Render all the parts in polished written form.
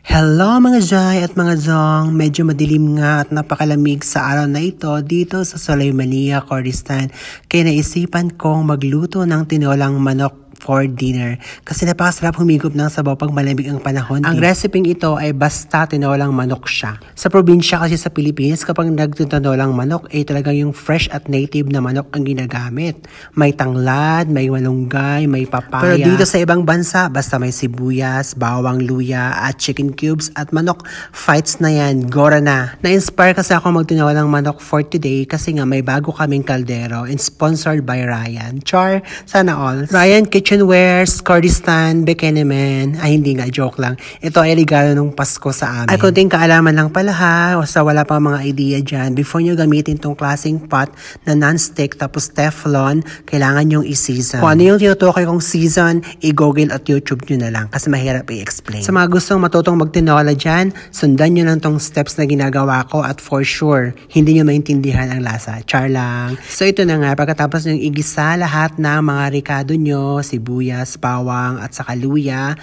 Hello mga Jai at mga Zong! Medyo madilim nga at napakalamig sa araw na ito dito sa Sulaimaniyah, Kurdistan. Kaya naisipan kong magluto ng tinolang manok for dinner. Kasi napakasarap humigop ng sabaw pag malamig ang panahon. Ang reseping ito ay basta tinolang manok siya. Sa probinsya kasi sa Pilipinas, kapag nagtinolang manok, ay talagang yung fresh at native na manok ang ginagamit. May tanglad, may malunggay, may papaya. Pero dito sa ibang bansa, basta may sibuyas, bawang, luya, at chicken cubes at manok, fights na yan, gora na. Na-inspire kasi ako magtinolang manok for today kasi nga may bago kaming kaldero and sponsored by Ryan. Char, sana all. Ryan Kitchenwares, Kurdistan, Bekenemen. Ay, hindi nga, joke lang. Ito ay regalo ng Pasko sa amin. Ay, kunting kaalaman lang pala ha, o sa wala pa mga idea dyan. Before nyo gamitin tong klaseng pot na non-stick tapos Teflon, kailangan nyong i-season. Kung ano yung tinutukoy kong season, i-google at YouTube nyo na lang kasi mahirap i-explain. Sa mga gustong matutong magtinola dyan, sundan nyo lang tong steps na ginagawa ko at for sure, hindi nyo maintindihan ang lasa. Char lang. So ito na nga, pagkatapos nyo igisa lahat ng mga ricado nyo, sibuyas, bawang at saka luya,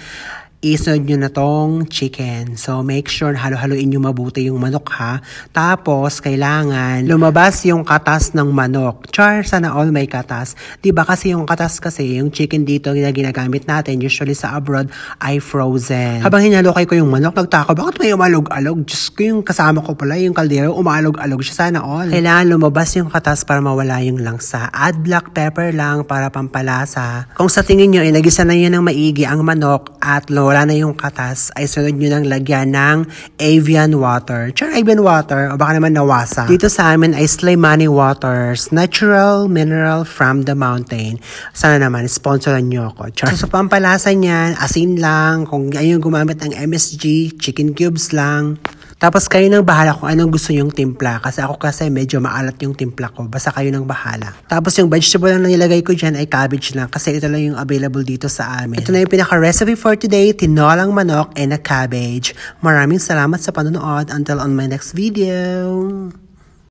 isunod nyo na tong chicken. So, make sure halo-haloin nyo mabuti yung manok ha. Tapos, kailangan lumabas yung katas ng manok. Char, sana all may katas. Diba kasi yung katas kasi, yung chicken dito na ginagamit natin, usually sa abroad, ay frozen. Habang hinalokay ko yung manok, nagtaka, bakit may umalog-alog? Diyos ko, yung kasama ko pala, yung kaldero, umalog-alog siya, sana all. Kailangan lumabas yung katas para mawala yung langsa. Add black pepper lang para pampalasa. Kung sa tingin nyo, nagisa na yun ng maigi ang manok at wala na yung katas, ay sunod nyo nang lagyan ng Avian water. Char, Avian water, o baka naman nawasa. Dito sa amin ay Slimani Waters, natural mineral from the mountain. Sana naman, sponsoran nyo ako. Char. So, sa pampalasa niyan, asin lang, kung ayaw gumamit ng MSG, chicken cubes lang. Tapos kayo nang bahala kung anong gusto nyong timpla. Kasi ako kasi medyo maalat yung timpla ko. Basta kayo nang bahala. Tapos yung vegetable na nilagay ko dyan ay cabbage lang. Kasi ito lang yung available dito sa amin. Ito na yung pinaka-recipe for today. Tinolang manok and a cabbage. Maraming salamat sa panonood. Until on my next video.